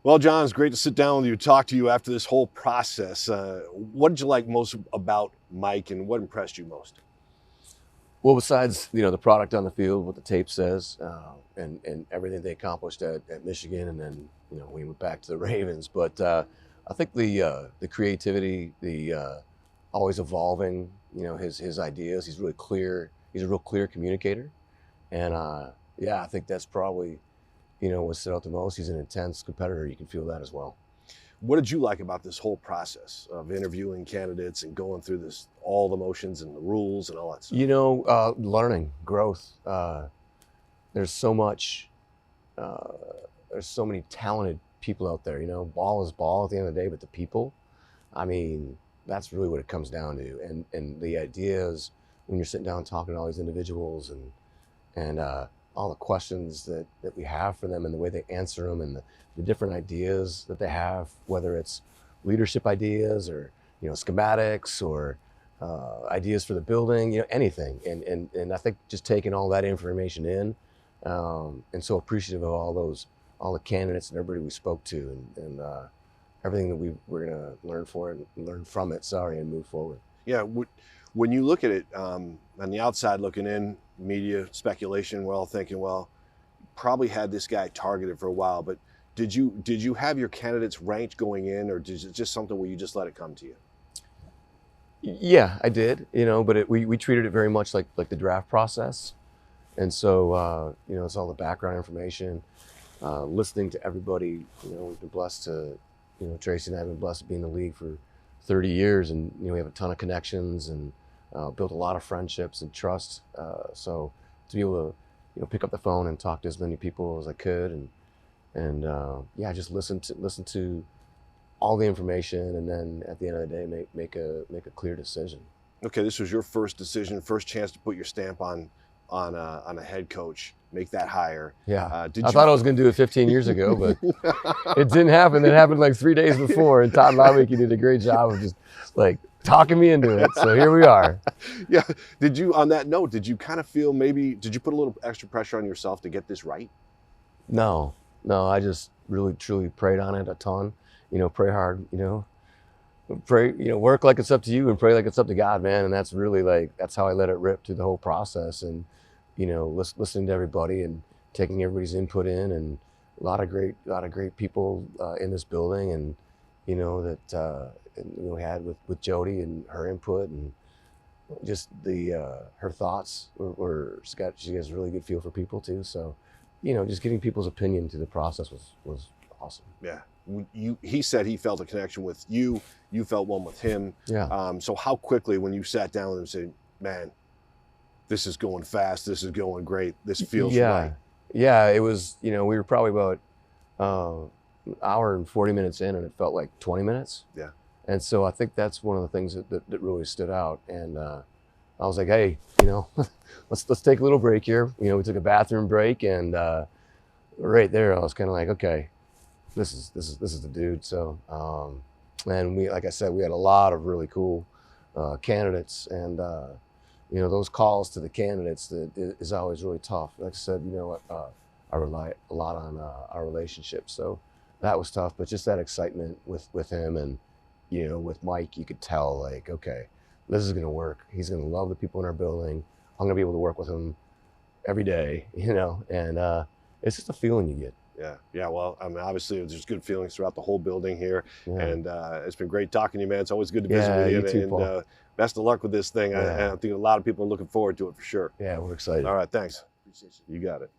Well, John, it's great to sit down with you, talk to you after this whole process. What did you like most about Mike, and what impressed you most? Well, besides the product on the field, what the tape says, and everything they accomplished at Michigan, and then we went back to the Ravens. But I think the creativity, the always evolving, his ideas. He's really clear. He's a real clear communicator, and yeah, I think that's probably what stood out the most. He's an intense competitor. You can feel that as well. What did you like about this whole process of interviewing candidates and going through all the motions and the rules and all that stuff? Learning, growth. There's so much. Uh, there's so many talented people out there. Ball is ball at the end of the day, but the people. I mean, that's really what it comes down to. And the ideas when you're sitting down talking to all these individuals and all the questions that we have for them and the way they answer them and the different ideas that they have, whether it's leadership ideas or schematics or ideas for the building, anything. And I think just taking all that information in, and so appreciative of all the candidates and everybody we spoke to, and everything that we're gonna learn from it. And move forward. Yeah. When you look at it on the outside looking in, media speculation, we're all thinking, well, probably had this guy targeted for a while. But did you have your candidates ranked going in, or is it just something where you just let it come to you? Yeah, I did. But we treated it very much like the draft process, and so it's all the background information, listening to everybody. We've been blessed to, Tracy and I have been blessed to be in the league for 30 years, and we have a ton of connections and built a lot of friendships and trust. So to be able to pick up the phone and talk to as many people as I could, and yeah, just listen to all the information, and then at the end of the day make a clear decision. Okay, this was your first decision, first chance to put your stamp on a head coach, make that hire. Yeah, I thought I was going to do it 15 years ago, but it didn't happen. It happened like 3 days before, and Todd Lawicki did a great job of just like talking me into it. So here we are. Yeah. On that note, did you kind of feel did you put a little extra pressure on yourself to get this right? No, I just really, truly prayed on it a ton. Pray hard, pray, work like it's up to you and pray like it's up to God, man. And that's really that's how I let it rip through the whole process. And, listening to everybody and taking everybody's input in, and a lot of great people in this building, and, that we had with Jody and her input, and just her thoughts she has a really good feel for people too. So, just getting people's opinion through the process was awesome. Yeah. He said he felt a connection with you. You felt one with him. Yeah. So how quickly, when you sat down with him and said, man, this is going fast, this is going great, this feels right? Yeah, it was, we were probably about an hour and 40 minutes in, and it felt like 20 minutes. Yeah. And so I think that's one of the things that really stood out. And I was like, hey, let's take a little break here. We took a bathroom break, and right there I was kind of like, okay, this is the dude. So and like I said, we had a lot of really cool candidates, and those calls to the candidates that is always really tough. Like I said, I rely a lot on our relationship, so that was tough. But just that excitement with him, and with Mike, you could tell, like, okay, this is going to work. He's going to love the people in our building. I'm going to be able to work with him every day, and it's just a feeling you get. Yeah. Well, I mean, obviously there's good feelings throughout the whole building here. Yeah. And it's been great talking to you, man. It's always good to visit with you. You too, Paul. And best of luck with this thing. Yeah. I think a lot of people are looking forward to it for sure. Yeah, we're excited. All right, thanks. Appreciate you. You got it.